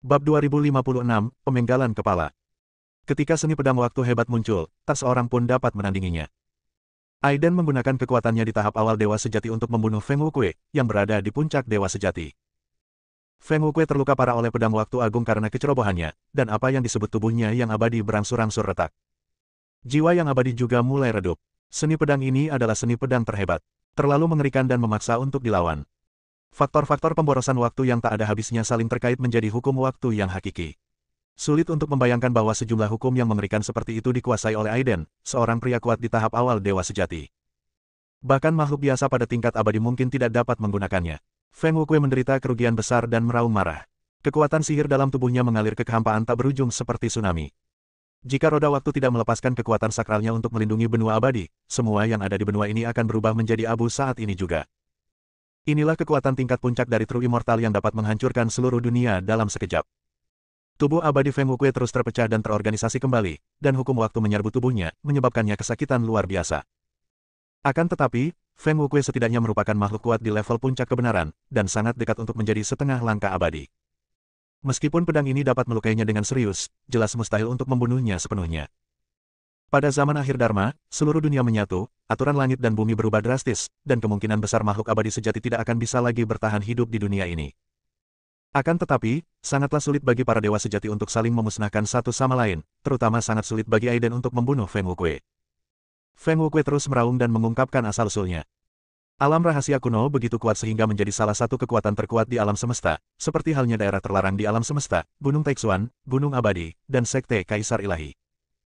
Bab 2056, Pemenggalan Kepala. Ketika seni pedang waktu hebat muncul, tak seorang pun dapat menandinginya. Aiden menggunakan kekuatannya di tahap awal Dewa Sejati untuk membunuh Feng Wuque, yang berada di puncak Dewa Sejati. Feng Wuque terluka parah oleh pedang waktu agung karena kecerobohannya, dan apa yang disebut tubuhnya yang abadi berangsur-angsur retak. Jiwa yang abadi juga mulai redup. Seni pedang ini adalah seni pedang terhebat. Terlalu mengerikan dan memaksa untuk dilawan. Faktor-faktor pemborosan waktu yang tak ada habisnya saling terkait menjadi hukum waktu yang hakiki. Sulit untuk membayangkan bahwa sejumlah hukum yang mengerikan seperti itu dikuasai oleh Aiden, seorang pria kuat di tahap awal Dewa Sejati. Bahkan makhluk biasa pada tingkat abadi mungkin tidak dapat menggunakannya. Feng Wuque menderita kerugian besar dan meraung marah. Kekuatan sihir dalam tubuhnya mengalir ke kehampaan tak berujung seperti tsunami. Jika roda waktu tidak melepaskan kekuatan sakralnya untuk melindungi benua abadi, semua yang ada di benua ini akan berubah menjadi abu saat ini juga. Inilah kekuatan tingkat puncak dari True Immortal yang dapat menghancurkan seluruh dunia dalam sekejap. Tubuh abadi Feng Wuque terus terpecah dan terorganisasi kembali, dan hukum waktu menyerbu tubuhnya, menyebabkannya kesakitan luar biasa. Akan tetapi, Feng Wuque setidaknya merupakan makhluk kuat di level puncak kebenaran, dan sangat dekat untuk menjadi setengah langkah abadi. Meskipun pedang ini dapat melukainya dengan serius, jelas mustahil untuk membunuhnya sepenuhnya. Pada zaman akhir Dharma, seluruh dunia menyatu, aturan langit dan bumi berubah drastis, dan kemungkinan besar makhluk abadi sejati tidak akan bisa lagi bertahan hidup di dunia ini. Akan tetapi, sangatlah sulit bagi para dewa sejati untuk saling memusnahkan satu sama lain, terutama sangat sulit bagi Aiden untuk membunuh Feng Wuque. Feng Wuque terus meraung dan mengungkapkan asal-usulnya. Alam rahasia kuno begitu kuat sehingga menjadi salah satu kekuatan terkuat di alam semesta, seperti halnya daerah terlarang di alam semesta, Gunung Taixuan, Gunung Abadi, dan Sekte Kaisar Ilahi.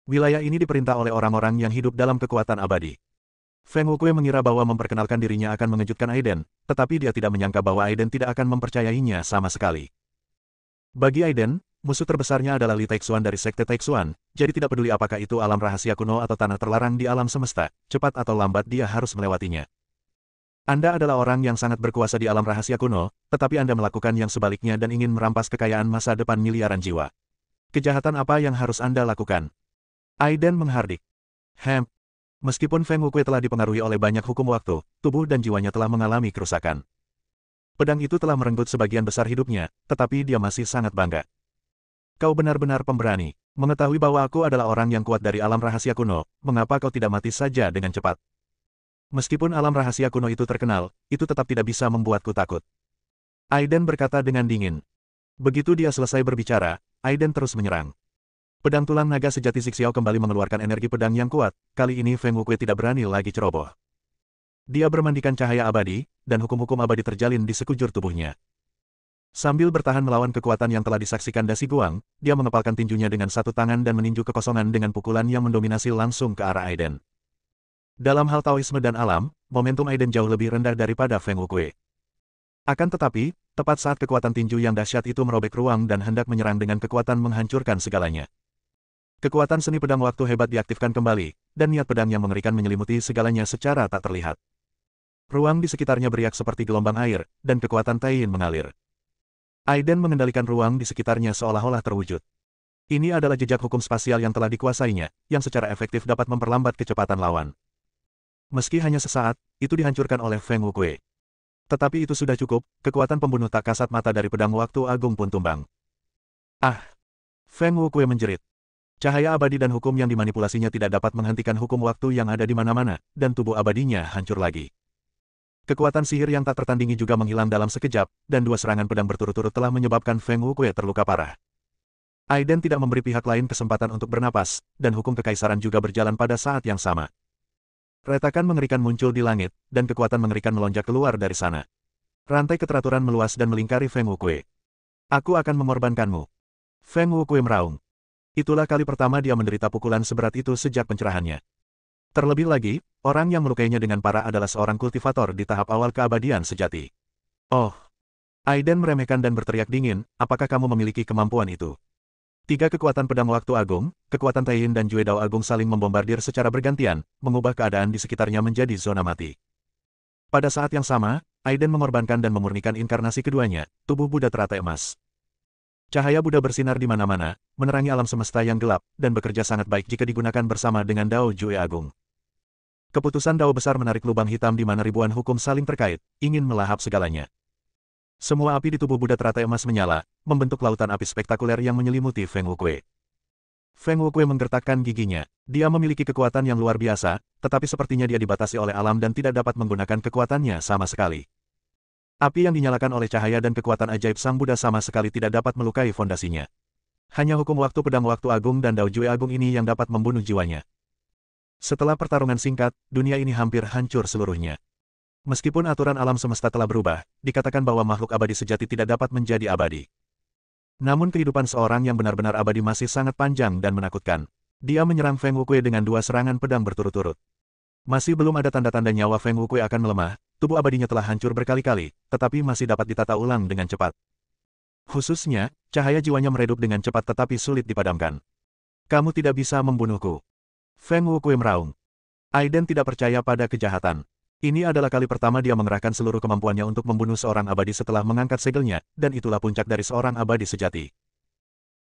Wilayah ini diperintah oleh orang-orang yang hidup dalam kekuatan abadi. Feng Wuque mengira bahwa memperkenalkan dirinya akan mengejutkan Aiden, tetapi dia tidak menyangka bahwa Aiden tidak akan mempercayainya sama sekali. Bagi Aiden, musuh terbesarnya adalah Li Taixuan dari Sekte Taixuan, jadi tidak peduli apakah itu alam rahasia kuno atau tanah terlarang di alam semesta, cepat atau lambat dia harus melewatinya. Anda adalah orang yang sangat berkuasa di alam rahasia kuno, tetapi Anda melakukan yang sebaliknya dan ingin merampas kekayaan masa depan miliaran jiwa. Kejahatan apa yang harus Anda lakukan? Aiden menghardik. Meskipun Feng Wuque telah dipengaruhi oleh banyak hukum waktu, tubuh dan jiwanya telah mengalami kerusakan. Pedang itu telah merenggut sebagian besar hidupnya, tetapi dia masih sangat bangga. Kau benar-benar pemberani. Mengetahui bahwa aku adalah orang yang kuat dari alam rahasia kuno, mengapa kau tidak mati saja dengan cepat? Meskipun alam rahasia kuno itu terkenal, itu tetap tidak bisa membuatku takut. Aiden berkata dengan dingin. Begitu dia selesai berbicara, Aiden terus menyerang. Pedang tulang naga sejati Zixiao kembali mengeluarkan energi pedang yang kuat, kali ini Feng Wuque tidak berani lagi ceroboh. Dia bermandikan cahaya abadi, dan hukum-hukum abadi terjalin di sekujur tubuhnya. Sambil bertahan melawan kekuatan yang telah disaksikan Dasi Guang, dia mengepalkan tinjunya dengan satu tangan dan meninju kekosongan dengan pukulan yang mendominasi langsung ke arah Aiden. Dalam hal Taoisme dan alam, momentum Aiden jauh lebih rendah daripada Feng Wuque. Akan tetapi, tepat saat kekuatan tinju yang dahsyat itu merobek ruang dan hendak menyerang dengan kekuatan menghancurkan segalanya. Kekuatan seni pedang waktu hebat diaktifkan kembali, dan niat pedang yang mengerikan menyelimuti segalanya secara tak terlihat. Ruang di sekitarnya beriak seperti gelombang air, dan kekuatan Taiyin mengalir. Aiden mengendalikan ruang di sekitarnya seolah-olah terwujud. Ini adalah jejak hukum spasial yang telah dikuasainya, yang secara efektif dapat memperlambat kecepatan lawan. Meski hanya sesaat, itu dihancurkan oleh Feng Wuque. Tetapi itu sudah cukup, kekuatan pembunuh tak kasat mata dari pedang waktu agung pun tumbang. Ah! Feng Wuque menjerit. Cahaya abadi dan hukum yang dimanipulasinya tidak dapat menghentikan hukum waktu yang ada di mana-mana, dan tubuh abadinya hancur lagi. Kekuatan sihir yang tak tertandingi juga menghilang dalam sekejap, dan dua serangan pedang berturut-turut telah menyebabkan Feng Wuque terluka parah. Aiden tidak memberi pihak lain kesempatan untuk bernapas, dan hukum kekaisaran juga berjalan pada saat yang sama. Retakan mengerikan muncul di langit, dan kekuatan mengerikan melonjak keluar dari sana. Rantai keteraturan meluas dan melingkari Feng Wuque. Aku akan mengorbankanmu. Feng Wuque meraung. Itulah kali pertama dia menderita pukulan seberat itu sejak pencerahannya. Terlebih lagi, orang yang melukainya dengan parah adalah seorang kultivator di tahap awal keabadian sejati. Oh! Aiden meremehkan dan berteriak dingin, apakah kamu memiliki kemampuan itu? Tiga kekuatan pedang waktu agung, kekuatan Taiyin dan Jue Dao agung saling membombardir secara bergantian, mengubah keadaan di sekitarnya menjadi zona mati. Pada saat yang sama, Aiden mengorbankan dan memurnikan inkarnasi keduanya, tubuh Buddha teratai emas. Cahaya Buddha bersinar di mana-mana, menerangi alam semesta yang gelap, dan bekerja sangat baik jika digunakan bersama dengan Dao Jue Agung. Keputusan Dao besar menarik lubang hitam di mana ribuan hukum saling terkait, ingin melahap segalanya. Semua api di tubuh Buddha teratai emas menyala, membentuk lautan api spektakuler yang menyelimuti Feng Wukui. Feng Wukui menggertakkan giginya. Dia memiliki kekuatan yang luar biasa, tetapi sepertinya dia dibatasi oleh alam dan tidak dapat menggunakan kekuatannya sama sekali. Api yang dinyalakan oleh cahaya dan kekuatan ajaib Sang Buddha sama sekali tidak dapat melukai fondasinya. Hanya hukum waktu pedang waktu agung dan Dao Jue agung ini yang dapat membunuh jiwanya. Setelah pertarungan singkat, dunia ini hampir hancur seluruhnya. Meskipun aturan alam semesta telah berubah, dikatakan bahwa makhluk abadi sejati tidak dapat menjadi abadi. Namun kehidupan seorang yang benar-benar abadi masih sangat panjang dan menakutkan. Dia menyerang Feng Wukui dengan 2 serangan pedang berturut-turut. Masih belum ada tanda-tanda nyawa Feng Wukui akan melemah, tubuh abadinya telah hancur berkali-kali, tetapi masih dapat ditata ulang dengan cepat. Khususnya, cahaya jiwanya meredup dengan cepat tetapi sulit dipadamkan. Kamu tidak bisa membunuhku. Feng Wukui meraung. Aiden tidak percaya pada kejahatan. Ini adalah kali pertama dia mengerahkan seluruh kemampuannya untuk membunuh seorang abadi setelah mengangkat segelnya, dan itulah puncak dari seorang abadi sejati.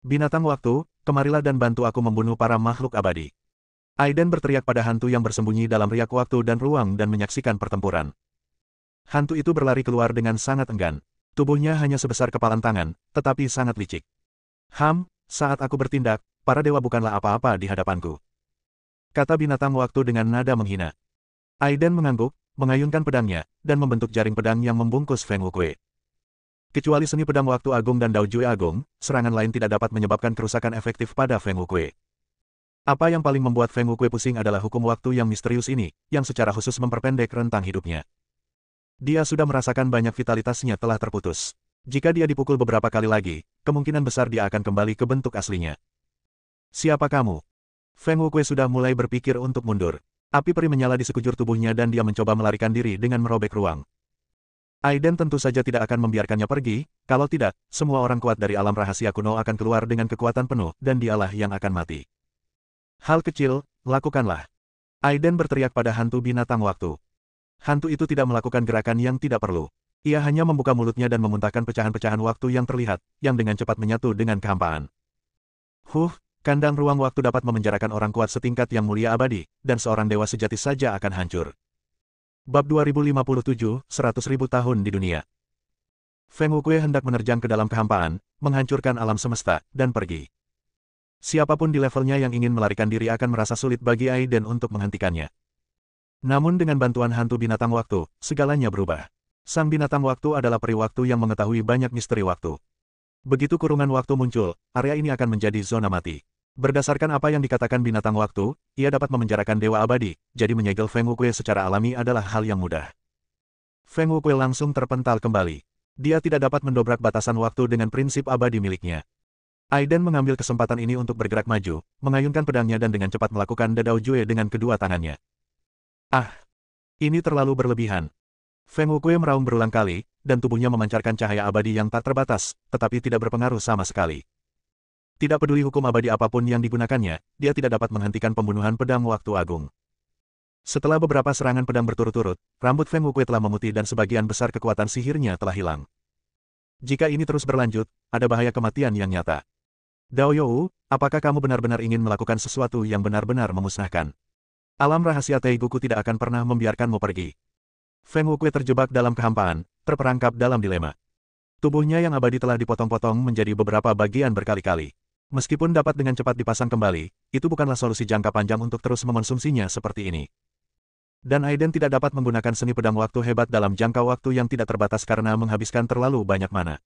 Binatang waktu, kemarilah dan bantu aku membunuh para makhluk abadi. Aiden berteriak pada hantu yang bersembunyi dalam riak waktu dan ruang dan menyaksikan pertempuran. Hantu itu berlari keluar dengan sangat enggan. Tubuhnya hanya sebesar kepalan tangan, tetapi sangat licik. Saat aku bertindak, para dewa bukanlah apa-apa di hadapanku. Kata binatang waktu dengan nada menghina. Aiden mengangguk, mengayunkan pedangnya, dan membentuk jaring pedang yang membungkus Feng Wukui. Kecuali seni pedang waktu agung dan Dao Jue agung, serangan lain tidak dapat menyebabkan kerusakan efektif pada Feng Wukui. Apa yang paling membuat Feng Wukui pusing adalah hukum waktu yang misterius ini, yang secara khusus memperpendek rentang hidupnya. Dia sudah merasakan banyak vitalitasnya telah terputus. Jika dia dipukul beberapa kali lagi, kemungkinan besar dia akan kembali ke bentuk aslinya. Siapa kamu? Feng Wukui sudah mulai berpikir untuk mundur. Api perih menyala di sekujur tubuhnya dan dia mencoba melarikan diri dengan merobek ruang. Aiden tentu saja tidak akan membiarkannya pergi, kalau tidak, semua orang kuat dari alam rahasia kuno akan keluar dengan kekuatan penuh dan dialah yang akan mati. Hal kecil, lakukanlah. Aiden berteriak pada hantu binatang waktu. Hantu itu tidak melakukan gerakan yang tidak perlu. Ia hanya membuka mulutnya dan memuntahkan pecahan-pecahan waktu yang terlihat, yang dengan cepat menyatu dengan kehampaan. Kandang ruang waktu dapat memenjarakan orang kuat setingkat yang mulia abadi, dan seorang dewa sejati saja akan hancur. Bab 2057, 100.000 tahun di dunia. Feng Wukui hendak menerjang ke dalam kehampaan, menghancurkan alam semesta, dan pergi. Siapapun di levelnya yang ingin melarikan diri akan merasa sulit bagi Aiden untuk menghentikannya. Namun dengan bantuan hantu binatang waktu, segalanya berubah. Sang binatang waktu adalah peri waktu yang mengetahui banyak misteri waktu. Begitu kurungan waktu muncul, area ini akan menjadi zona mati. Berdasarkan apa yang dikatakan binatang waktu, ia dapat memenjarakan dewa abadi, jadi menyegel Feng Wukui secara alami adalah hal yang mudah. Feng Wukui langsung terpental kembali. Dia tidak dapat mendobrak batasan waktu dengan prinsip abadi miliknya. Aiden mengambil kesempatan ini untuk bergerak maju, mengayunkan pedangnya dan dengan cepat melakukan Dao Jue dengan kedua tangannya. Ini terlalu berlebihan. Feng Wukui meraung berulang kali, dan tubuhnya memancarkan cahaya abadi yang tak terbatas, tetapi tidak berpengaruh sama sekali. Tidak peduli hukum abadi apapun yang digunakannya, dia tidak dapat menghentikan pembunuhan pedang waktu agung. Setelah beberapa serangan pedang berturut-turut, rambut Feng Wukui telah memutih dan sebagian besar kekuatan sihirnya telah hilang. Jika ini terus berlanjut, ada bahaya kematian yang nyata. Dao You, apakah kamu benar-benar ingin melakukan sesuatu yang benar-benar memusnahkan? Alam rahasia Teiguku tidak akan pernah membiarkanmu pergi. Feng Wukui terjebak dalam kehampaan, terperangkap dalam dilema. Tubuhnya yang abadi telah dipotong-potong menjadi beberapa bagian berkali-kali. Meskipun dapat dengan cepat dipasang kembali, itu bukanlah solusi jangka panjang untuk terus mengonsumsinya seperti ini. Dan Aiden tidak dapat menggunakan seni pedang waktu hebat dalam jangka waktu yang tidak terbatas karena menghabiskan terlalu banyak mana.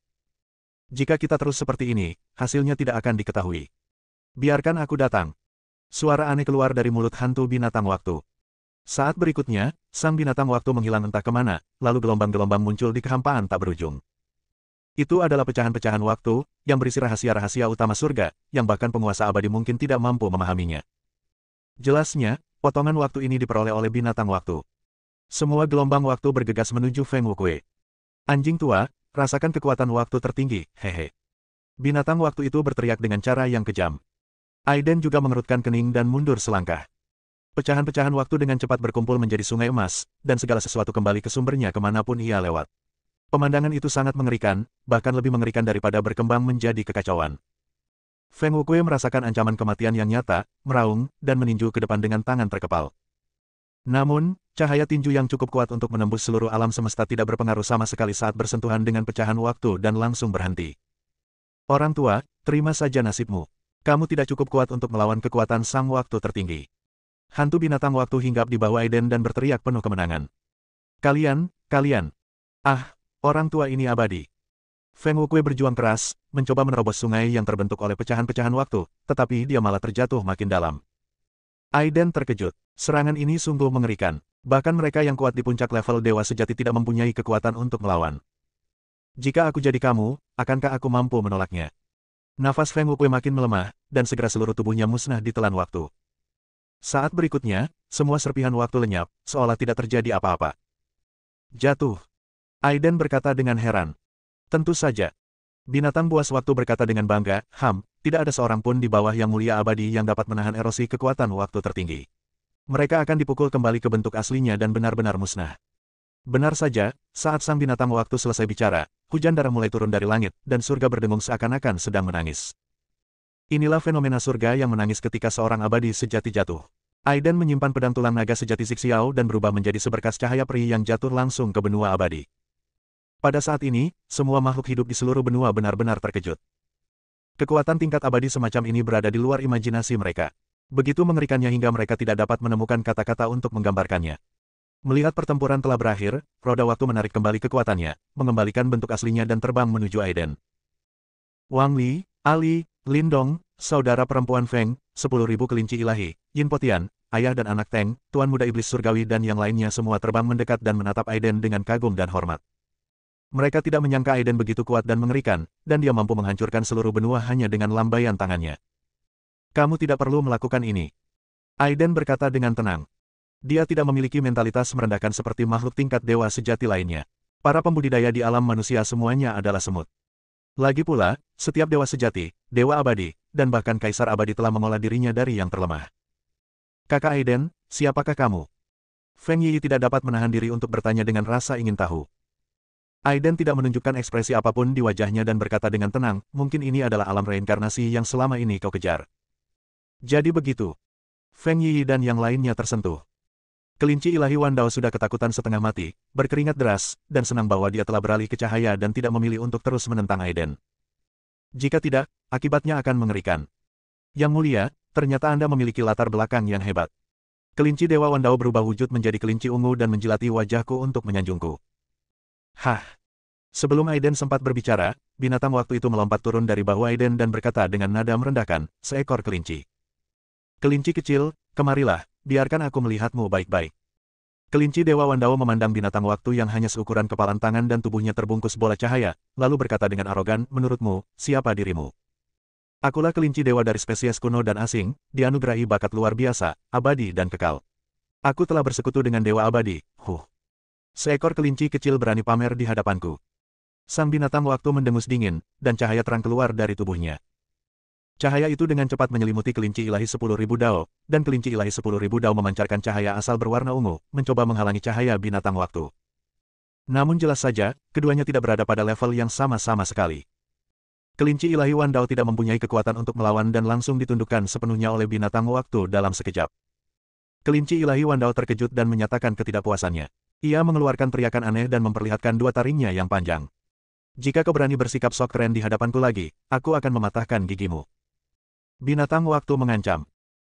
Jika kita terus seperti ini, hasilnya tidak akan diketahui. Biarkan aku datang. Suara aneh keluar dari mulut hantu binatang waktu. Saat berikutnya, sang binatang waktu menghilang entah kemana, lalu gelombang-gelombang muncul di kehampaan tak berujung. Itu adalah pecahan-pecahan waktu, yang berisi rahasia-rahasia utama surga, yang bahkan penguasa abadi mungkin tidak mampu memahaminya. Jelasnya, potongan waktu ini diperoleh oleh binatang waktu. Semua gelombang waktu bergegas menuju Feng Wukui. Anjing tua, rasakan kekuatan waktu tertinggi, hehe. Binatang waktu itu berteriak dengan cara yang kejam. Aiden juga mengerutkan kening dan mundur selangkah. Pecahan-pecahan waktu dengan cepat berkumpul menjadi sungai emas, dan segala sesuatu kembali ke sumbernya kemanapun ia lewat. Pemandangan itu sangat mengerikan, bahkan lebih mengerikan daripada berkembang menjadi kekacauan. Feng Wukui merasakan ancaman kematian yang nyata, meraung, dan meninju ke depan dengan tangan terkepal. Namun, cahaya tinju yang cukup kuat untuk menembus seluruh alam semesta tidak berpengaruh sama sekali saat bersentuhan dengan pecahan waktu dan langsung berhenti. Orang tua, terima saja nasibmu. Kamu tidak cukup kuat untuk melawan kekuatan sang waktu tertinggi. Hantu binatang waktu hinggap di bahu Aiden dan berteriak penuh kemenangan. Kalian. Ah, orang tua ini abadi. Feng Wukui berjuang keras, mencoba menerobos sungai yang terbentuk oleh pecahan-pecahan waktu, tetapi dia malah terjatuh makin dalam. Aiden terkejut. Serangan ini sungguh mengerikan. Bahkan mereka yang kuat di puncak level dewa sejati tidak mempunyai kekuatan untuk melawan. Jika aku jadi kamu, akankah aku mampu menolaknya? Nafas Feng Wukui makin melemah, dan segera seluruh tubuhnya musnah di telan waktu. Saat berikutnya, semua serpihan waktu lenyap, seolah tidak terjadi apa-apa. Jatuh. Aiden berkata dengan heran. Tentu saja. Binatang buas waktu berkata dengan bangga, tidak ada seorang pun di bawah yang mulia abadi yang dapat menahan erosi kekuatan waktu tertinggi. Mereka akan dipukul kembali ke bentuk aslinya dan benar-benar musnah. Benar saja, saat sang binatang waktu selesai bicara, hujan darah mulai turun dari langit, dan surga berdengung seakan-akan sedang menangis. Inilah fenomena surga yang menangis ketika seorang abadi sejati jatuh. Aiden menyimpan pedang tulang naga sejati Zixiao dan berubah menjadi seberkas cahaya peri yang jatuh langsung ke benua abadi. Pada saat ini, semua makhluk hidup di seluruh benua benar-benar terkejut. Kekuatan tingkat abadi semacam ini berada di luar imajinasi mereka. Begitu mengerikannya hingga mereka tidak dapat menemukan kata-kata untuk menggambarkannya. Melihat pertempuran telah berakhir, roda waktu menarik kembali kekuatannya, mengembalikan bentuk aslinya dan terbang menuju Aiden. Wang Li, Ali, Lindong, saudara perempuan Feng, 10.000 kelinci ilahi, Yin Potian, ayah dan anak Teng, tuan muda iblis surgawi dan yang lainnya semua terbang mendekat dan menatap Aiden dengan kagum dan hormat. Mereka tidak menyangka Aiden begitu kuat dan mengerikan, dan dia mampu menghancurkan seluruh benua hanya dengan lambaian tangannya. Kamu tidak perlu melakukan ini. Aiden berkata dengan tenang. Dia tidak memiliki mentalitas merendahkan seperti makhluk tingkat dewa sejati lainnya. Para pembudidaya di alam manusia semuanya adalah semut. Lagi pula, setiap dewa sejati, dewa abadi, dan bahkan kaisar abadi telah mengolah dirinya dari yang terlemah. Kakak Aiden, siapakah kamu? Feng Yi tidak dapat menahan diri untuk bertanya dengan rasa ingin tahu. Aiden tidak menunjukkan ekspresi apapun di wajahnya dan berkata dengan tenang, mungkin ini adalah alam reinkarnasi yang selama ini kau kejar. Jadi begitu. Feng Yi dan yang lainnya tersentuh. Kelinci ilahi Wandao sudah ketakutan setengah mati, berkeringat deras, dan senang bahwa dia telah beralih ke cahaya dan tidak memilih untuk terus menentang Aiden. Jika tidak, akibatnya akan mengerikan. Yang mulia, ternyata Anda memiliki latar belakang yang hebat. Kelinci Dewa Wandao berubah wujud menjadi kelinci ungu dan menjilati wajahku untuk menyanjungku. Hah! Sebelum Aiden sempat berbicara, binatang waktu itu melompat turun dari bahu Aiden dan berkata dengan nada merendahkan, seekor kelinci. Kelinci kecil, kemarilah, biarkan aku melihatmu baik-baik. Kelinci Dewa Wandao memandang binatang waktu yang hanya seukuran kepalan tangan dan tubuhnya terbungkus bola cahaya, lalu berkata dengan arogan, menurutmu, siapa dirimu? Akulah kelinci dewa dari spesies kuno dan asing, dianugerahi bakat luar biasa, abadi dan kekal. Aku telah bersekutu dengan dewa abadi, Seekor kelinci kecil berani pamer di hadapanku. Sang binatang waktu mendengus dingin, dan cahaya terang keluar dari tubuhnya. Cahaya itu dengan cepat menyelimuti kelinci ilahi 10.000 dao, dan kelinci ilahi 10.000 dao memancarkan cahaya asal berwarna ungu, mencoba menghalangi cahaya binatang waktu. Namun jelas saja, keduanya tidak berada pada level yang sama-sama sekali. Kelinci ilahi Wandao tidak mempunyai kekuatan untuk melawan dan langsung ditundukkan sepenuhnya oleh binatang waktu dalam sekejap. Kelinci ilahi Wandao terkejut dan menyatakan ketidakpuasannya. Ia mengeluarkan teriakan aneh dan memperlihatkan dua taringnya yang panjang. Jika kau berani bersikap sok keren di hadapanku lagi, aku akan mematahkan gigimu. Binatang waktu mengancam.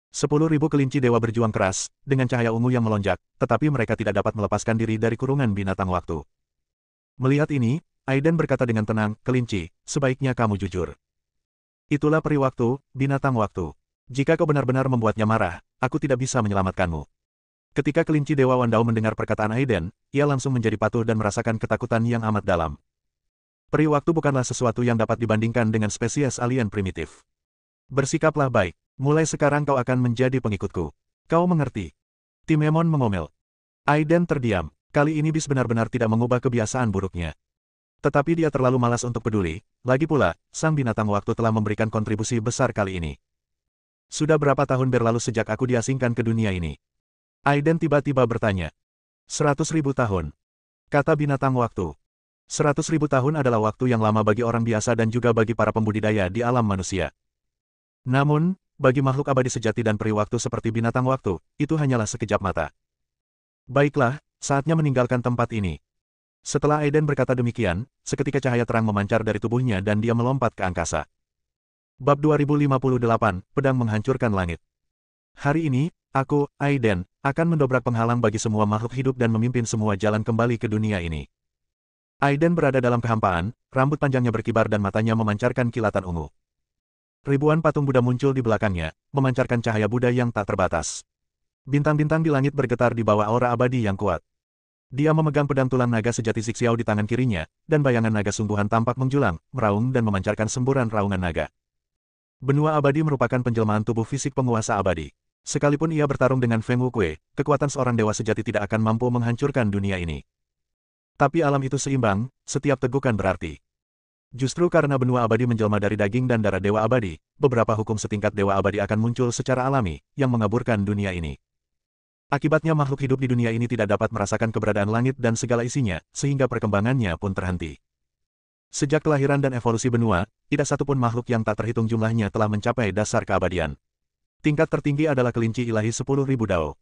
10.000 kelinci dewa berjuang keras, dengan cahaya ungu yang melonjak, tetapi mereka tidak dapat melepaskan diri dari kurungan binatang waktu. Melihat ini, Aiden berkata dengan tenang, kelinci, sebaiknya kamu jujur. Itulah peri waktu, binatang waktu. Jika kau benar-benar membuatnya marah, aku tidak bisa menyelamatkanmu. Ketika kelinci Dewa Wandao mendengar perkataan Aiden, ia langsung menjadi patuh dan merasakan ketakutan yang amat dalam. Peri waktu bukanlah sesuatu yang dapat dibandingkan dengan spesies alien primitif. Bersikaplah baik. Mulai sekarang kau akan menjadi pengikutku. Kau mengerti? Timemon mengomel. Aiden terdiam. Kali ini Bis benar-benar tidak mengubah kebiasaan buruknya. Tetapi dia terlalu malas untuk peduli. Lagi pula, sang binatang waktu telah memberikan kontribusi besar kali ini. Sudah berapa tahun berlalu sejak aku diasingkan ke dunia ini? Aiden tiba-tiba bertanya. 100.000 tahun. Kata binatang waktu. 100.000 tahun adalah waktu yang lama bagi orang biasa dan juga bagi para pembudidaya di alam manusia. Namun, bagi makhluk abadi sejati dan peri waktu seperti binatang waktu, itu hanyalah sekejap mata. Baiklah, saatnya meninggalkan tempat ini. Setelah Aiden berkata demikian, seketika cahaya terang memancar dari tubuhnya dan dia melompat ke angkasa. Bab 2058, Pedang Menghancurkan Langit. Hari ini, aku, Aiden, akan mendobrak penghalang bagi semua makhluk hidup dan memimpin semua jalan kembali ke dunia ini. Aiden berada dalam kehampaan, rambut panjangnya berkibar dan matanya memancarkan kilatan ungu. Ribuan patung Buddha muncul di belakangnya, memancarkan cahaya Buddha yang tak terbatas. Bintang-bintang di langit bergetar di bawah aura abadi yang kuat. Dia memegang pedang tulang naga sejati Xiao di tangan kirinya, dan bayangan naga sungguhan tampak menjulang, meraung dan memancarkan semburan raungan naga. Benua abadi merupakan penjelmaan tubuh fisik penguasa abadi. Sekalipun ia bertarung dengan Feng Wukuei, kekuatan seorang dewa sejati tidak akan mampu menghancurkan dunia ini. Tapi alam itu seimbang, setiap tegukan berarti. Justru karena benua abadi menjelma dari daging dan darah dewa abadi, beberapa hukum setingkat dewa abadi akan muncul secara alami, yang mengaburkan dunia ini. Akibatnya makhluk hidup di dunia ini tidak dapat merasakan keberadaan langit dan segala isinya, sehingga perkembangannya pun terhenti. Sejak kelahiran dan evolusi benua, tidak satupun makhluk yang tak terhitung jumlahnya telah mencapai dasar keabadian. Tingkat tertinggi adalah kelinci ilahi 10.000 dao.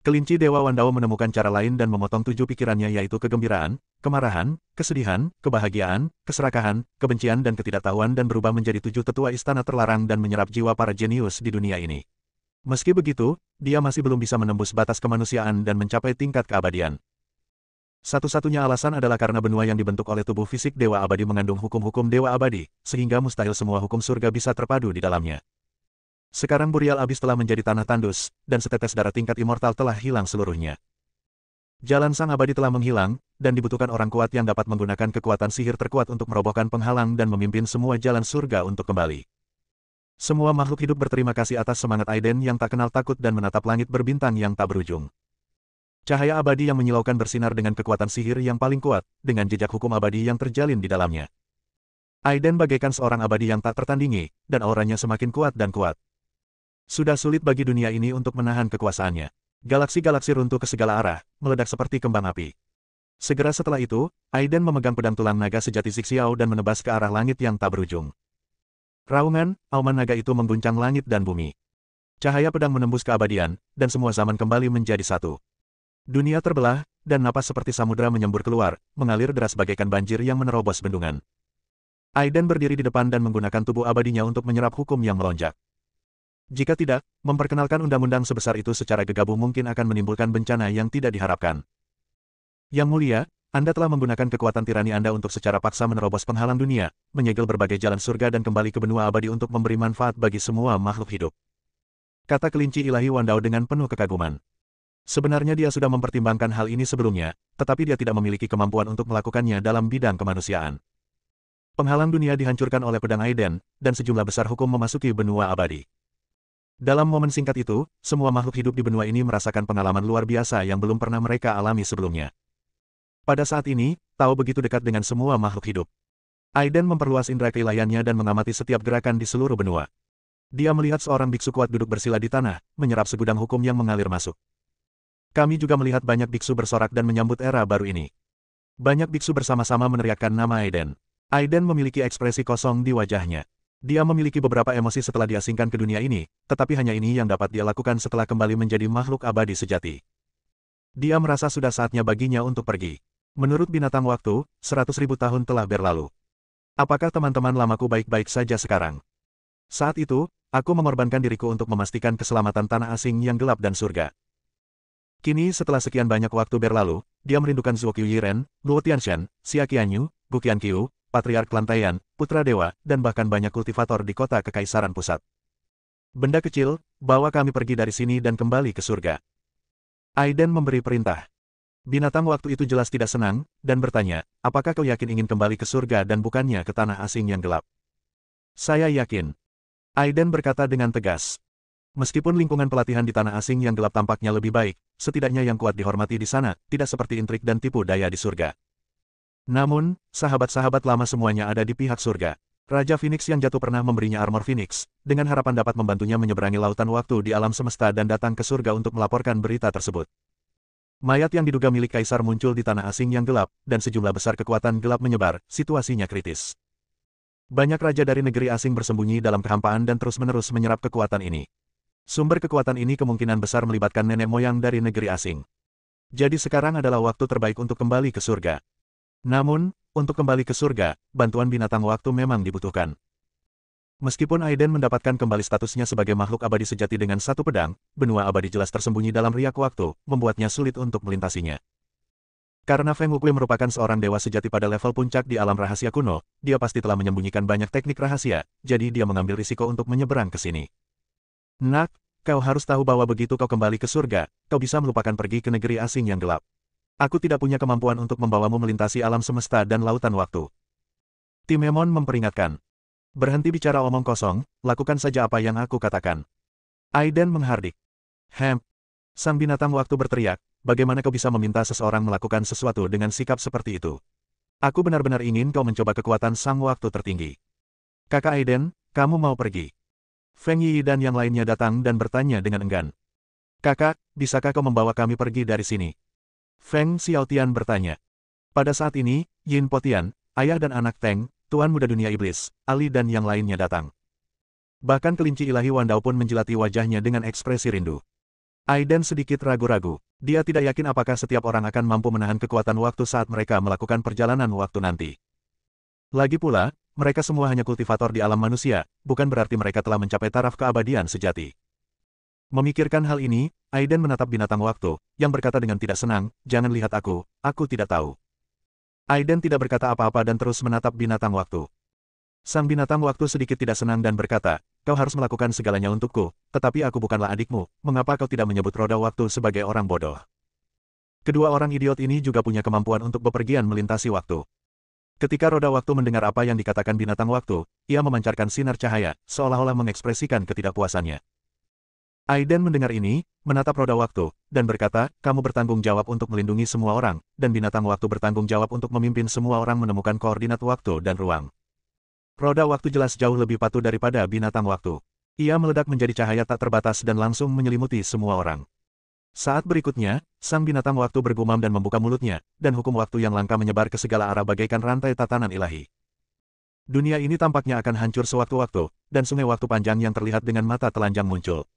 Kelinci Dewa Wandao menemukan cara lain dan memotong 7 pikirannya yaitu kegembiraan, kemarahan, kesedihan, kebahagiaan, keserakahan, kebencian dan ketidaktahuan dan berubah menjadi 7 tetua istana terlarang dan menyerap jiwa para jenius di dunia ini. Meski begitu, dia masih belum bisa menembus batas kemanusiaan dan mencapai tingkat keabadian. Satu-satunya alasan adalah karena benua yang dibentuk oleh tubuh fisik Dewa Abadi mengandung hukum-hukum Dewa Abadi, sehingga mustahil semua hukum surga bisa terpadu di dalamnya. Sekarang Burial Abyss telah menjadi tanah tandus, dan setetes darah tingkat immortal telah hilang seluruhnya. Jalan Sang Abadi telah menghilang, dan dibutuhkan orang kuat yang dapat menggunakan kekuatan sihir terkuat untuk merobohkan penghalang dan memimpin semua jalan surga untuk kembali. Semua makhluk hidup berterima kasih atas semangat Aiden yang tak kenal takut dan menatap langit berbintang yang tak berujung. Cahaya abadi yang menyilaukan bersinar dengan kekuatan sihir yang paling kuat, dengan jejak hukum abadi yang terjalin di dalamnya. Aiden bagaikan seorang abadi yang tak tertandingi, dan auranya semakin kuat dan kuat. Sudah sulit bagi dunia ini untuk menahan kekuasaannya. Galaksi-galaksi runtuh ke segala arah, meledak seperti kembang api. Segera setelah itu, Aiden memegang pedang tulang naga sejati Xiao dan menebas ke arah langit yang tak berujung. Raungan, auman naga itu mengguncang langit dan bumi. Cahaya pedang menembus keabadian, dan semua zaman kembali menjadi satu. Dunia terbelah, dan napas seperti samudera menyembur keluar, mengalir deras bagaikan banjir yang menerobos bendungan. Aiden berdiri di depan dan menggunakan tubuh abadinya untuk menyerap hukum yang melonjak. Jika tidak, memperkenalkan undang-undang sebesar itu secara gegabah mungkin akan menimbulkan bencana yang tidak diharapkan. Yang mulia, Anda telah menggunakan kekuatan tirani Anda untuk secara paksa menerobos penghalang dunia, menyegel berbagai jalan surga dan kembali ke benua abadi untuk memberi manfaat bagi semua makhluk hidup. Kata kelinci ilahi Wandao dengan penuh kekaguman. Sebenarnya dia sudah mempertimbangkan hal ini sebelumnya, tetapi dia tidak memiliki kemampuan untuk melakukannya dalam bidang kemanusiaan. Penghalang dunia dihancurkan oleh pedang Aiden, dan sejumlah besar hukum memasuki benua abadi. Dalam momen singkat itu, semua makhluk hidup di benua ini merasakan pengalaman luar biasa yang belum pernah mereka alami sebelumnya. Pada saat ini, Tao begitu dekat dengan semua makhluk hidup. Aiden memperluas indera keilahiannya dan mengamati setiap gerakan di seluruh benua. Dia melihat seorang biksu kuat duduk bersila di tanah, menyerap segudang hukum yang mengalir masuk. Kami juga melihat banyak biksu bersorak dan menyambut era baru ini. Banyak biksu bersama-sama meneriakkan nama Aiden. Aiden memiliki ekspresi kosong di wajahnya. Dia memiliki beberapa emosi setelah diasingkan ke dunia ini, tetapi hanya ini yang dapat dia lakukan setelah kembali menjadi makhluk abadi sejati. Dia merasa sudah saatnya baginya untuk pergi. Menurut binatang waktu, 100.000 tahun telah berlalu. Apakah teman-teman lamaku baik-baik saja sekarang? Saat itu, aku mengorbankan diriku untuk memastikan keselamatan tanah asing yang gelap dan surga. Kini setelah sekian banyak waktu berlalu, dia merindukan Zuo Qiuyiren, Luo Tianshan, Xia Qianyu, Gu Qianqiu, Patriark Lantaian, Putra Dewa, dan bahkan banyak kultivator di kota Kekaisaran Pusat. Benda kecil, bawa kami pergi dari sini dan kembali ke surga. Aiden memberi perintah. Binatang waktu itu jelas tidak senang, dan bertanya, apakah kau yakin ingin kembali ke surga dan bukannya ke tanah asing yang gelap? Saya yakin. Aiden berkata dengan tegas. Meskipun lingkungan pelatihan di tanah asing yang gelap tampaknya lebih baik, setidaknya yang kuat dihormati di sana, tidak seperti intrik dan tipu daya di surga. Namun, sahabat-sahabat lama semuanya ada di pihak surga. Raja Phoenix yang jatuh pernah memberinya armor Phoenix, dengan harapan dapat membantunya menyeberangi lautan waktu di alam semesta dan datang ke surga untuk melaporkan berita tersebut. Mayat yang diduga milik kaisar muncul di tanah asing yang gelap, dan sejumlah besar kekuatan gelap menyebar, situasinya kritis. Banyak raja dari negeri asing bersembunyi dalam kehampaan dan terus-menerus menyerap kekuatan ini. Sumber kekuatan ini kemungkinan besar melibatkan nenek moyang dari negeri asing. Jadi sekarang adalah waktu terbaik untuk kembali ke surga. Namun, untuk kembali ke surga, bantuan binatang waktu memang dibutuhkan. Meskipun Aiden mendapatkan kembali statusnya sebagai makhluk abadi sejati dengan satu pedang, benua abadi jelas tersembunyi dalam riak waktu, membuatnya sulit untuk melintasinya. Karena Feng Wuqui merupakan seorang dewa sejati pada level puncak di alam rahasia kuno, dia pasti telah menyembunyikan banyak teknik rahasia, jadi dia mengambil risiko untuk menyeberang ke sini. Nak, kau harus tahu bahwa begitu kau kembali ke surga, kau bisa melupakan pergi ke negeri asing yang gelap. Aku tidak punya kemampuan untuk membawamu melintasi alam semesta dan lautan waktu. Timemon memperingatkan. Berhenti bicara omong kosong, lakukan saja apa yang aku katakan. Aiden menghardik. Sang binatang waktu berteriak, bagaimana kau bisa meminta seseorang melakukan sesuatu dengan sikap seperti itu? Aku benar-benar ingin kau mencoba kekuatan sang waktu tertinggi. Kakak Aiden, kamu mau pergi? Feng Yi dan yang lainnya datang dan bertanya dengan enggan. Kakak, bisakah kau membawa kami pergi dari sini? Feng Xiaotian bertanya. Pada saat ini, Yin Potian, ayah dan anak Teng, Tuan Muda Dunia Iblis, Ali dan yang lainnya datang. Bahkan kelinci ilahi Wandao pun menjilati wajahnya dengan ekspresi rindu. Aiden sedikit ragu-ragu. Dia tidak yakin apakah setiap orang akan mampu menahan kekuatan waktu saat mereka melakukan perjalanan waktu nanti. Lagi pula, mereka semua hanya kultivator di alam manusia, bukan berarti mereka telah mencapai taraf keabadian sejati. Memikirkan hal ini, Aiden menatap binatang waktu, yang berkata dengan tidak senang, jangan lihat aku tidak tahu. Aiden tidak berkata apa-apa dan terus menatap binatang waktu. Sang binatang waktu sedikit tidak senang dan berkata, kau harus melakukan segalanya untukku, tetapi aku bukanlah adikmu, mengapa kau tidak menyebut roda waktu sebagai orang bodoh? Kedua orang idiot ini juga punya kemampuan untuk bepergian melintasi waktu. Ketika roda waktu mendengar apa yang dikatakan binatang waktu, ia memancarkan sinar cahaya, seolah-olah mengekspresikan ketidakpuasannya. Aiden mendengar ini, menatap roda waktu, dan berkata, kamu bertanggung jawab untuk melindungi semua orang, dan binatang waktu bertanggung jawab untuk memimpin semua orang menemukan koordinat waktu dan ruang. Roda waktu jelas jauh lebih patuh daripada binatang waktu. Ia meledak menjadi cahaya tak terbatas dan langsung menyelimuti semua orang. Saat berikutnya, sang binatang waktu bergumam dan membuka mulutnya, dan hukum waktu yang langka menyebar ke segala arah bagaikan rantai tatanan ilahi. Dunia ini tampaknya akan hancur sewaktu-waktu, dan sungai waktu panjang yang terlihat dengan mata telanjang muncul.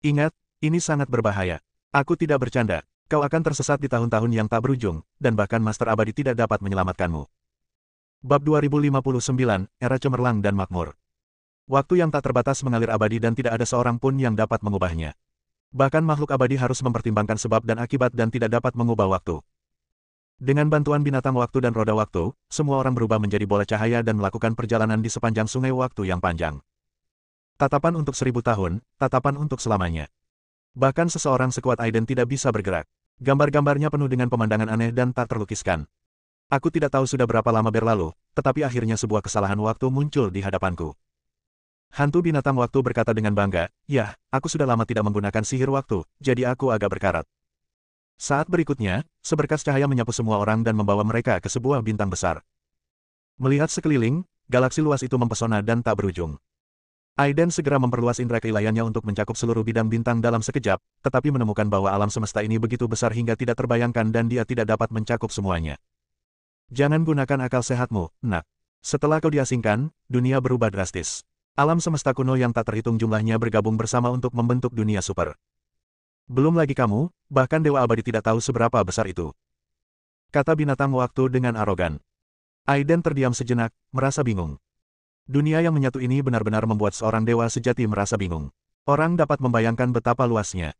Ingat, ini sangat berbahaya. Aku tidak bercanda. Kau akan tersesat di tahun-tahun yang tak berujung, dan bahkan Master Abadi tidak dapat menyelamatkanmu. Bab 2059, Era Cemerlang dan Makmur. Waktu yang tak terbatas mengalir abadi dan tidak ada seorang pun yang dapat mengubahnya. Bahkan makhluk abadi harus mempertimbangkan sebab dan akibat dan tidak dapat mengubah waktu. Dengan bantuan binatang waktu dan roda waktu, semua orang berubah menjadi bola cahaya dan melakukan perjalanan di sepanjang sungai waktu yang panjang. Tatapan untuk 1000 tahun, tatapan untuk selamanya. Bahkan seseorang sekuat Aiden tidak bisa bergerak. Gambar-gambarnya penuh dengan pemandangan aneh dan tak terlukiskan. Aku tidak tahu sudah berapa lama berlalu, tetapi akhirnya sebuah kesalahan waktu muncul di hadapanku. Hantu binatang waktu berkata dengan bangga, "Yah, aku sudah lama tidak menggunakan sihir waktu, jadi aku agak berkarat." Saat berikutnya, seberkas cahaya menyapu semua orang dan membawa mereka ke sebuah bintang besar. Melihat sekeliling, galaksi luas itu mempesona dan tak berujung. Aiden segera memperluas indera keilahiannya untuk mencakup seluruh bidang bintang dalam sekejap, tetapi menemukan bahwa alam semesta ini begitu besar hingga tidak terbayangkan dan dia tidak dapat mencakup semuanya. Jangan gunakan akal sehatmu, nak. Setelah kau diasingkan, dunia berubah drastis. Alam semesta kuno yang tak terhitung jumlahnya bergabung bersama untuk membentuk dunia super. Belum lagi kamu, bahkan Dewa Abadi tidak tahu seberapa besar itu. Kata binatang waktu dengan arogan. Aiden terdiam sejenak, merasa bingung. Dunia yang menyatu ini benar-benar membuat seorang dewa sejati merasa bingung. Orang dapat membayangkan betapa luasnya.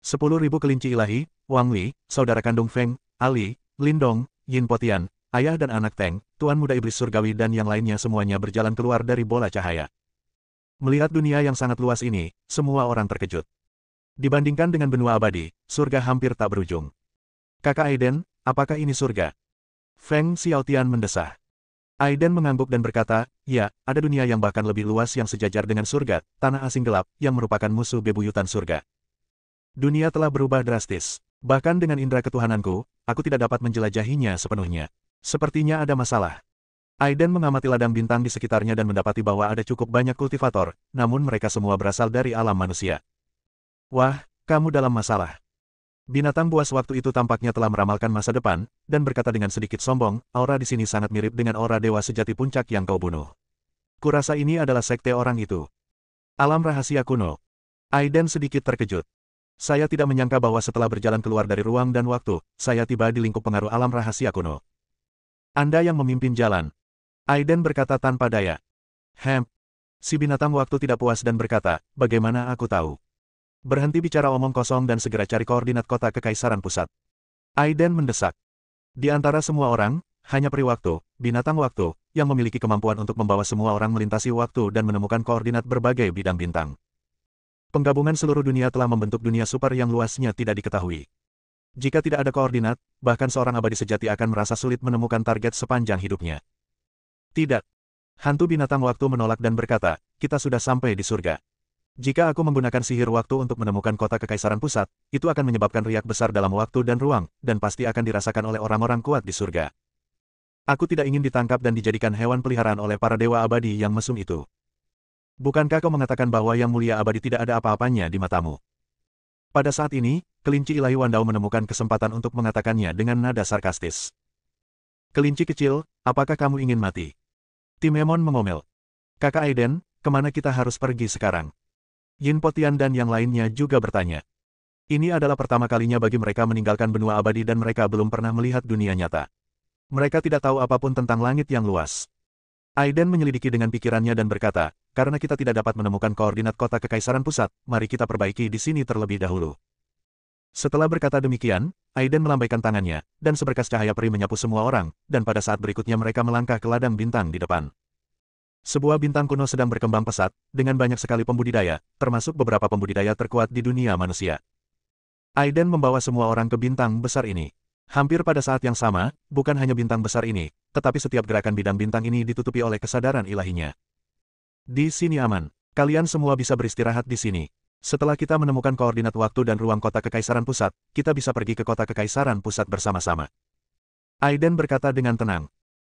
10.000 kelinci ilahi, Wang Li, saudara kandung Feng, Ali, Lindong, Yin Potian, ayah dan anak Teng, Tuan Muda Iblis Surgawi dan yang lainnya semuanya berjalan keluar dari bola cahaya. Melihat dunia yang sangat luas ini, semua orang terkejut. Dibandingkan dengan benua abadi, surga hampir tak berujung. Kakak Aiden, apakah ini surga? Feng Xiaotian mendesah. Aiden mengangguk dan berkata, ya, ada dunia yang bahkan lebih luas yang sejajar dengan surga, tanah asing gelap, yang merupakan musuh bebuyutan surga. Dunia telah berubah drastis. Bahkan dengan indera ketuhananku, aku tidak dapat menjelajahinya sepenuhnya. Sepertinya ada masalah. Aiden mengamati ladang bintang di sekitarnya dan mendapati bahwa ada cukup banyak kultivator, namun mereka semua berasal dari alam manusia. Wah, kamu dalam masalah. Binatang buas waktu itu tampaknya telah meramalkan masa depan, dan berkata dengan sedikit sombong, aura di sini sangat mirip dengan aura dewa sejati puncak yang kau bunuh. Kurasa ini adalah sekte orang itu. Alam rahasia kuno. Aiden sedikit terkejut. Saya tidak menyangka bahwa setelah berjalan keluar dari ruang dan waktu, saya tiba di lingkup pengaruh alam rahasia kuno. Anda yang memimpin jalan. Aiden berkata tanpa daya. Si binatang waktu tidak puas dan berkata, bagaimana aku tahu? Berhenti bicara omong kosong dan segera cari koordinat kota Kekaisaran Pusat. Aiden mendesak. Di antara semua orang, hanya peri waktu, binatang waktu, yang memiliki kemampuan untuk membawa semua orang melintasi waktu dan menemukan koordinat berbagai bidang bintang. Penggabungan seluruh dunia telah membentuk dunia super yang luasnya tidak diketahui. Jika tidak ada koordinat, bahkan seorang abadi sejati akan merasa sulit menemukan target sepanjang hidupnya. Tidak. Hantu binatang waktu menolak dan berkata, kita sudah sampai di surga. Jika aku menggunakan sihir waktu untuk menemukan kota Kekaisaran Pusat, itu akan menyebabkan riak besar dalam waktu dan ruang, dan pasti akan dirasakan oleh orang-orang kuat di surga. Aku tidak ingin ditangkap dan dijadikan hewan peliharaan oleh para dewa abadi yang mesum itu. Bukankah kau mengatakan bahwa yang mulia abadi tidak ada apa-apanya di matamu? Pada saat ini, kelinci ilahi Wandau menemukan kesempatan untuk mengatakannya dengan nada sarkastis. Kelinci kecil, apakah kamu ingin mati? Timemon mengomel. Kakak Aiden, kemana kita harus pergi sekarang? Yin Potian dan yang lainnya juga bertanya. Ini adalah pertama kalinya bagi mereka meninggalkan benua abadi dan mereka belum pernah melihat dunia nyata. Mereka tidak tahu apapun tentang langit yang luas. Aiden menyelidiki dengan pikirannya dan berkata, karena kita tidak dapat menemukan koordinat kota Kekaisaran Pusat, mari kita perbaiki di sini terlebih dahulu. Setelah berkata demikian, Aiden melambaikan tangannya, dan seberkas cahaya peri menyapu semua orang, dan pada saat berikutnya mereka melangkah ke ladang bintang di depan. Sebuah bintang kuno sedang berkembang pesat, dengan banyak sekali pembudidaya, termasuk beberapa pembudidaya terkuat di dunia manusia. Aiden membawa semua orang ke bintang besar ini. Hampir pada saat yang sama, bukan hanya bintang besar ini, tetapi setiap gerakan bidang bintang ini ditutupi oleh kesadaran ilahinya. Di sini aman. Kalian semua bisa beristirahat di sini. Setelah kita menemukan koordinat waktu dan ruang kota Kekaisaran Pusat, kita bisa pergi ke kota Kekaisaran Pusat bersama-sama. Aiden berkata dengan tenang.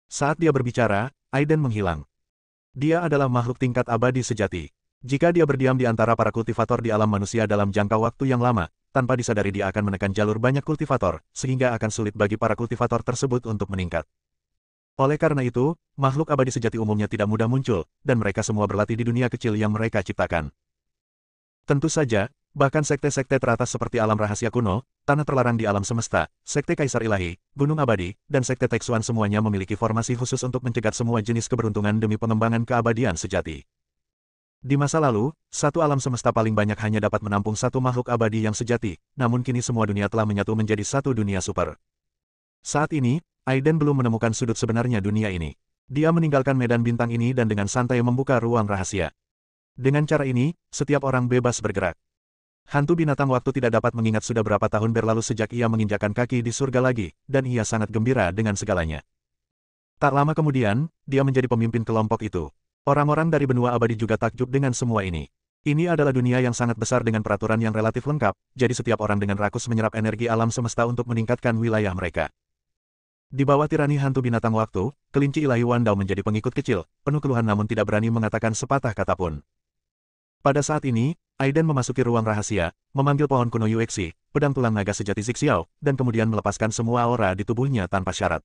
Saat dia berbicara, Aiden menghilang. Dia adalah makhluk tingkat abadi sejati. Jika dia berdiam di antara para kultivator di alam manusia dalam jangka waktu yang lama, tanpa disadari dia akan menekan jalur banyak kultivator, sehingga akan sulit bagi para kultivator tersebut untuk meningkat. Oleh karena itu, makhluk abadi sejati umumnya tidak mudah muncul, dan mereka semua berlatih di dunia kecil yang mereka ciptakan. Tentu saja, bahkan sekte-sekte teratas seperti alam rahasia kuno, tanah terlarang di alam semesta, sekte kaisar ilahi, gunung abadi, dan sekte Teksuan semuanya memiliki formasi khusus untuk mencegat semua jenis keberuntungan demi pengembangan keabadian sejati. Di masa lalu, satu alam semesta paling banyak hanya dapat menampung satu makhluk abadi yang sejati, namun kini semua dunia telah menyatu menjadi satu dunia super. Saat ini, Aiden belum menemukan sudut sebenarnya dunia ini. Dia meninggalkan medan bintang ini dan dengan santai membuka ruang rahasia. Dengan cara ini, setiap orang bebas bergerak. Hantu binatang waktu tidak dapat mengingat sudah berapa tahun berlalu sejak ia menginjakkan kaki di surga lagi, dan ia sangat gembira dengan segalanya. Tak lama kemudian, dia menjadi pemimpin kelompok itu. Orang-orang dari benua abadi juga takjub dengan semua ini. Ini adalah dunia yang sangat besar dengan peraturan yang relatif lengkap, jadi setiap orang dengan rakus menyerap energi alam semesta untuk meningkatkan wilayah mereka. Di bawah tirani hantu binatang waktu, kelinci ilahi Wandau menjadi pengikut kecil, penuh keluhan namun tidak berani mengatakan sepatah kata pun. Pada saat ini, Aiden memasuki ruang rahasia, memanggil pohon kuno Yuexi, pedang tulang naga sejati Zixiao, dan kemudian melepaskan semua aura di tubuhnya tanpa syarat.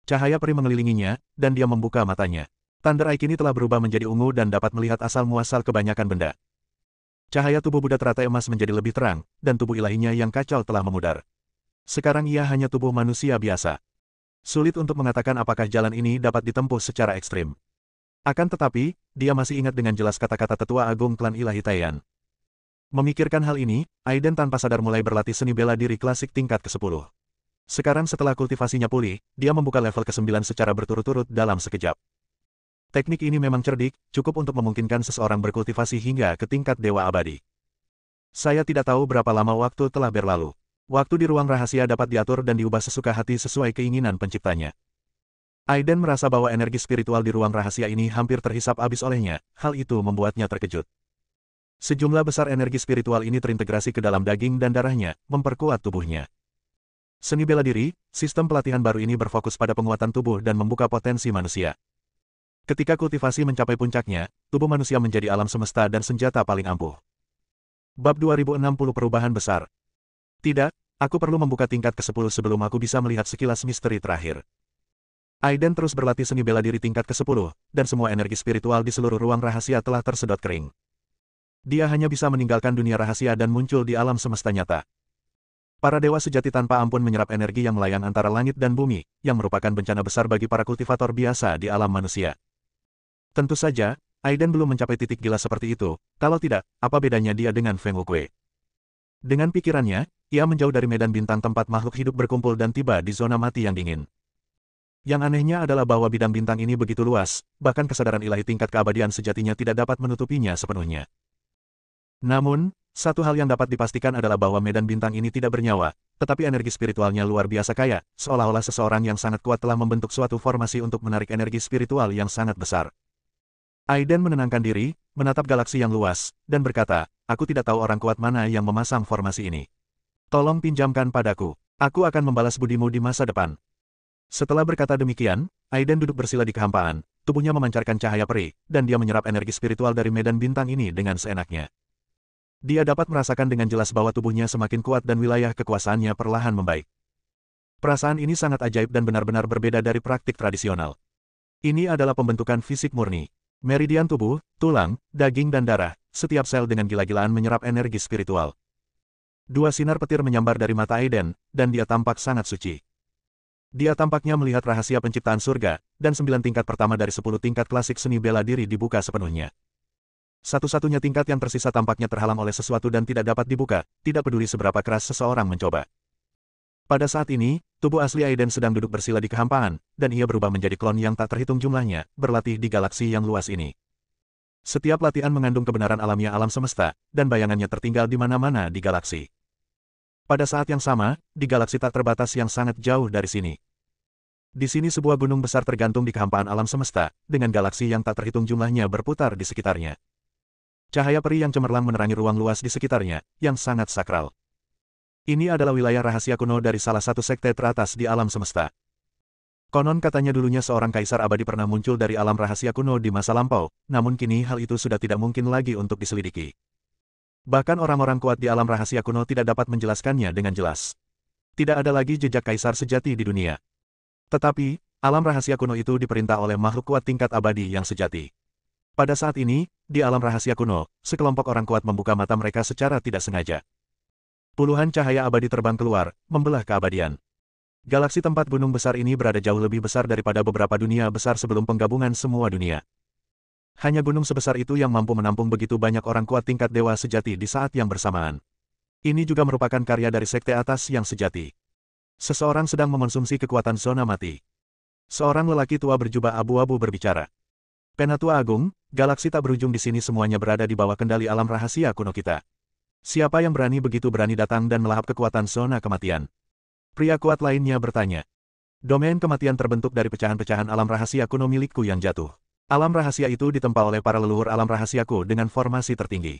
Cahaya peri mengelilinginya, dan dia membuka matanya. Thunder Eye kini telah berubah menjadi ungu dan dapat melihat asal-muasal kebanyakan benda. Cahaya tubuh Buddha teratai emas menjadi lebih terang, dan tubuh ilahinya yang kacau telah memudar. Sekarang ia hanya tubuh manusia biasa. Sulit untuk mengatakan apakah jalan ini dapat ditempuh secara ekstrim. Akan tetapi, dia masih ingat dengan jelas kata-kata tetua agung klan ilahi Taiyan. Memikirkan hal ini, Aiden tanpa sadar mulai berlatih seni bela diri klasik tingkat ke-10. Sekarang setelah kultivasinya pulih, dia membuka level ke-9 secara berturut-turut dalam sekejap. Teknik ini memang cerdik, cukup untuk memungkinkan seseorang berkultivasi hingga ke tingkat dewa abadi. Saya tidak tahu berapa lama waktu telah berlalu. Waktu di ruang rahasia dapat diatur dan diubah sesuka hati sesuai keinginan penciptanya. Aiden merasa bahwa energi spiritual di ruang rahasia ini hampir terhisap habis olehnya, hal itu membuatnya terkejut. Sejumlah besar energi spiritual ini terintegrasi ke dalam daging dan darahnya, memperkuat tubuhnya. Seni bela diri, sistem pelatihan baru ini berfokus pada penguatan tubuh dan membuka potensi manusia. Ketika kultivasi mencapai puncaknya, tubuh manusia menjadi alam semesta dan senjata paling ampuh. Bab 2060 Perubahan Besar. Tidak, aku perlu membuka tingkat ke-10 sebelum aku bisa melihat sekilas misteri terakhir. Aiden terus berlatih seni bela diri tingkat ke-10, dan semua energi spiritual di seluruh ruang rahasia telah tersedot kering. Dia hanya bisa meninggalkan dunia rahasia dan muncul di alam semesta nyata. Para dewa sejati tanpa ampun menyerap energi yang melayang antara langit dan bumi, yang merupakan bencana besar bagi para kultivator biasa di alam manusia. Tentu saja, Aiden belum mencapai titik gila seperti itu, kalau tidak, apa bedanya dia dengan Feng Wuque? Dengan pikirannya, ia menjauh dari medan bintang tempat makhluk hidup berkumpul dan tiba di zona mati yang dingin. Yang anehnya adalah bahwa bidang bintang ini begitu luas, bahkan kesadaran ilahi tingkat keabadian sejatinya tidak dapat menutupinya sepenuhnya. Namun, satu hal yang dapat dipastikan adalah bahwa medan bintang ini tidak bernyawa, tetapi energi spiritualnya luar biasa kaya, seolah-olah seseorang yang sangat kuat telah membentuk suatu formasi untuk menarik energi spiritual yang sangat besar. Aiden menenangkan diri, menatap galaksi yang luas, dan berkata, aku tidak tahu orang kuat mana yang memasang formasi ini. Tolong pinjamkan padaku, aku akan membalas budimu di masa depan. Setelah berkata demikian, Aiden duduk bersila di kehampaan, tubuhnya memancarkan cahaya peri, dan dia menyerap energi spiritual dari medan bintang ini dengan seenaknya. Dia dapat merasakan dengan jelas bahwa tubuhnya semakin kuat dan wilayah kekuasaannya perlahan membaik. Perasaan ini sangat ajaib dan benar-benar berbeda dari praktik tradisional. Ini adalah pembentukan fisik murni. Meridian tubuh, tulang, daging dan darah, setiap sel dengan gila-gilaan menyerap energi spiritual. Dua sinar petir menyambar dari mata Aiden, dan dia tampak sangat suci. Dia tampaknya melihat rahasia penciptaan surga, dan 9 tingkat pertama dari 10 tingkat klasik seni bela diri dibuka sepenuhnya. Satu-satunya tingkat yang tersisa tampaknya terhalang oleh sesuatu dan tidak dapat dibuka, tidak peduli seberapa keras seseorang mencoba. Pada saat ini, tubuh asli Aiden sedang duduk bersila di kehampaan, dan ia berubah menjadi klon yang tak terhitung jumlahnya, berlatih di galaksi yang luas ini. Setiap latihan mengandung kebenaran alamiah alam semesta, dan bayangannya tertinggal di mana-mana di galaksi. Pada saat yang sama, di galaksi tak terbatas yang sangat jauh dari sini. Di sini sebuah gunung besar tergantung di kehampaan alam semesta, dengan galaksi yang tak terhitung jumlahnya berputar di sekitarnya. Cahaya peri yang cemerlang menerangi ruang luas di sekitarnya, yang sangat sakral. Ini adalah wilayah rahasia kuno dari salah satu sekte teratas di alam semesta. Konon katanya dulunya seorang kaisar abadi pernah muncul dari alam rahasia kuno di masa lampau, namun kini hal itu sudah tidak mungkin lagi untuk diselidiki. Bahkan orang-orang kuat di alam rahasia kuno tidak dapat menjelaskannya dengan jelas. Tidak ada lagi jejak kaisar sejati di dunia. Tetapi, alam rahasia kuno itu diperintah oleh makhluk kuat tingkat abadi yang sejati. Pada saat ini, di alam rahasia kuno, sekelompok orang kuat membuka mata mereka secara tidak sengaja. Puluhan cahaya abadi terbang keluar, membelah keabadian. Galaksi tempat gunung besar ini berada jauh lebih besar daripada beberapa dunia besar sebelum penggabungan semua dunia. Hanya gunung sebesar itu yang mampu menampung begitu banyak orang kuat tingkat dewa sejati di saat yang bersamaan. Ini juga merupakan karya dari sekte atas yang sejati. Seseorang sedang mengonsumsi kekuatan zona mati. Seorang lelaki tua berjubah abu-abu berbicara. Penatua Agung, galaksi tak berujung di sini semuanya berada di bawah kendali alam rahasia kuno kita. Siapa yang begitu berani datang dan melahap kekuatan zona kematian? Pria kuat lainnya bertanya. Domain kematian terbentuk dari pecahan-pecahan alam rahasia kuno milikku yang jatuh. Alam rahasia itu ditempa oleh para leluhur alam rahasiaku dengan formasi tertinggi.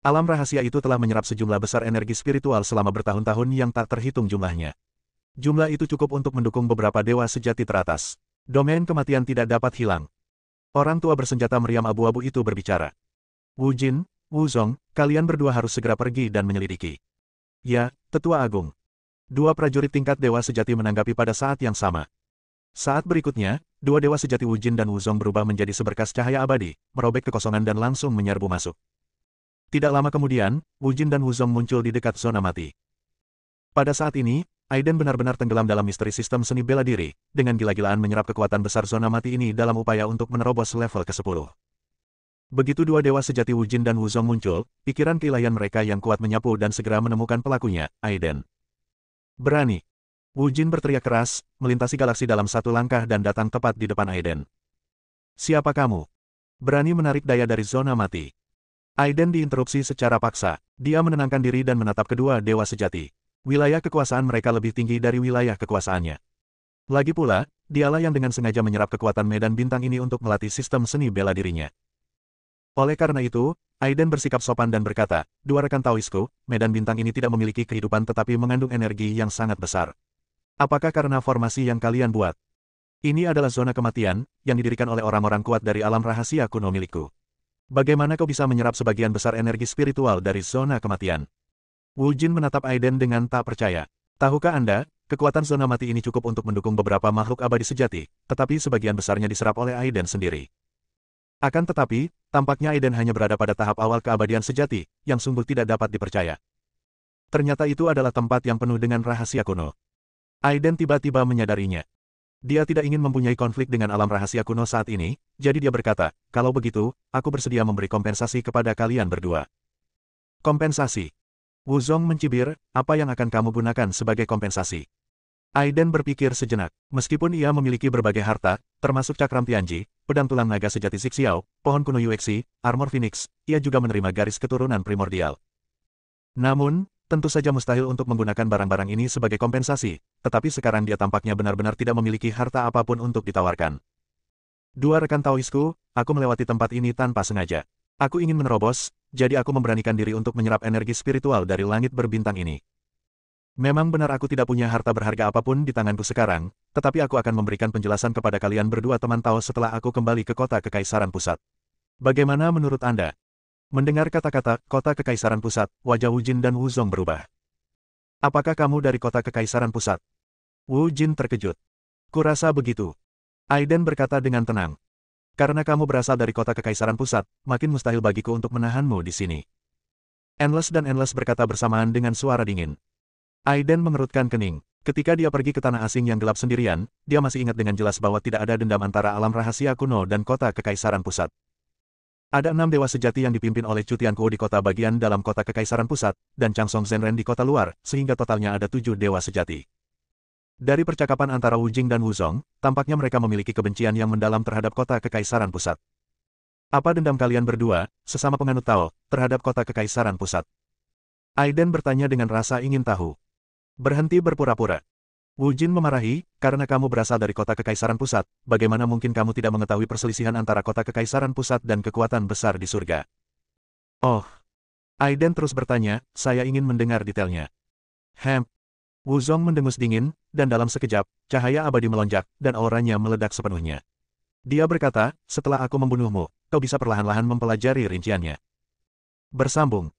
Alam rahasia itu telah menyerap sejumlah besar energi spiritual selama bertahun-tahun yang tak terhitung jumlahnya. Jumlah itu cukup untuk mendukung beberapa dewa sejati teratas. Domain kematian tidak dapat hilang. Orang tua bersenjata meriam abu-abu itu berbicara. Wu Jin, Wu Zong, kalian berdua harus segera pergi dan menyelidiki. Ya, Tetua Agung. Dua prajurit tingkat dewa sejati menanggapi pada saat yang sama. Saat berikutnya, dua dewa sejati Wu Jin dan Wu Zong berubah menjadi seberkas cahaya abadi, merobek kekosongan dan langsung menyerbu masuk. Tidak lama kemudian, Wu Jin dan Wu Zong muncul di dekat zona mati. Pada saat ini, Aiden benar-benar tenggelam dalam misteri sistem seni bela diri, dengan gila-gilaan menyerap kekuatan besar zona mati ini dalam upaya untuk menerobos level ke-10. Begitu dua dewa sejati Wu Jin dan Wu Zong muncul, pikiran keilahian mereka yang kuat menyapu dan segera menemukan pelakunya, Aiden. Berani. Wu Jin berteriak keras, melintasi galaksi dalam satu langkah dan datang tepat di depan Aiden. Siapa kamu? Berani menarik daya dari zona mati. Aiden diinterupsi secara paksa, dia menenangkan diri dan menatap kedua dewa sejati. Wilayah kekuasaan mereka lebih tinggi dari wilayah kekuasaannya. Lagi pula, dialah yang dengan sengaja menyerap kekuatan medan bintang ini untuk melatih sistem seni bela dirinya. Oleh karena itu, Aiden bersikap sopan dan berkata, dua rekan Taoisku, medan bintang ini tidak memiliki kehidupan tetapi mengandung energi yang sangat besar. Apakah karena formasi yang kalian buat? Ini adalah zona kematian, yang didirikan oleh orang-orang kuat dari alam rahasia kuno milikku. Bagaimana kau bisa menyerap sebagian besar energi spiritual dari zona kematian? Wu Jin menatap Aiden dengan tak percaya. Tahukah Anda, kekuatan zona mati ini cukup untuk mendukung beberapa makhluk abadi sejati, tetapi sebagian besarnya diserap oleh Aiden sendiri. Akan tetapi, tampaknya Aiden hanya berada pada tahap awal keabadian sejati, yang sungguh tidak dapat dipercaya. Ternyata itu adalah tempat yang penuh dengan rahasia kuno. Aiden tiba-tiba menyadarinya. Dia tidak ingin mempunyai konflik dengan alam rahasia kuno saat ini, jadi dia berkata, kalau begitu, aku bersedia memberi kompensasi kepada kalian berdua. Kompensasi. Wuzong mencibir, apa yang akan kamu gunakan sebagai kompensasi? Aiden berpikir sejenak. Meskipun ia memiliki berbagai harta, termasuk cakram Tianji, pedang tulang naga sejati Xiao, pohon kuno Yuexi, armor Phoenix, ia juga menerima garis keturunan primordial. Namun, tentu saja mustahil untuk menggunakan barang-barang ini sebagai kompensasi, tetapi sekarang dia tampaknya benar-benar tidak memiliki harta apapun untuk ditawarkan. Dua rekan Taoisku, aku melewati tempat ini tanpa sengaja. Aku ingin menerobos, jadi aku memberanikan diri untuk menyerap energi spiritual dari langit berbintang ini. Memang benar aku tidak punya harta berharga apapun di tanganku sekarang, tetapi aku akan memberikan penjelasan kepada kalian berdua teman Tao setelah aku kembali ke kota Kekaisaran Pusat. Bagaimana menurut Anda? Mendengar kata-kata kota Kekaisaran Pusat, wajah Wu Jin dan Wuzong berubah. Apakah kamu dari kota Kekaisaran Pusat? Wu Jin terkejut. Kurasa begitu. Aiden berkata dengan tenang. Karena kamu berasal dari kota Kekaisaran Pusat, makin mustahil bagiku untuk menahanmu di sini. Endless dan Endless berkata bersamaan dengan suara dingin. Aiden mengerutkan kening. Ketika dia pergi ke tanah asing yang gelap sendirian, dia masih ingat dengan jelas bahwa tidak ada dendam antara alam rahasia kuno dan kota Kekaisaran Pusat. Ada 6 dewa sejati yang dipimpin oleh Chu Tiankuo di kota bagian dalam kota Kekaisaran Pusat, dan Chang Song Zhenren di kota luar, sehingga totalnya ada 7 dewa sejati. Dari percakapan antara Wu Jing dan Wuzong, tampaknya mereka memiliki kebencian yang mendalam terhadap kota Kekaisaran Pusat. Apa dendam kalian berdua, sesama penganut Tao, terhadap kota Kekaisaran Pusat? Aiden bertanya dengan rasa ingin tahu. Berhenti berpura-pura. Wu Jin memarahi, karena kamu berasal dari kota Kekaisaran Pusat, bagaimana mungkin kamu tidak mengetahui perselisihan antara kota Kekaisaran Pusat dan kekuatan besar di surga? Oh. Aiden terus bertanya, saya ingin mendengar detailnya. Wuzong mendengus dingin, dan dalam sekejap, cahaya abadi melonjak, dan auranya meledak sepenuhnya. Dia berkata, setelah aku membunuhmu, kau bisa perlahan-lahan mempelajari rinciannya. Bersambung.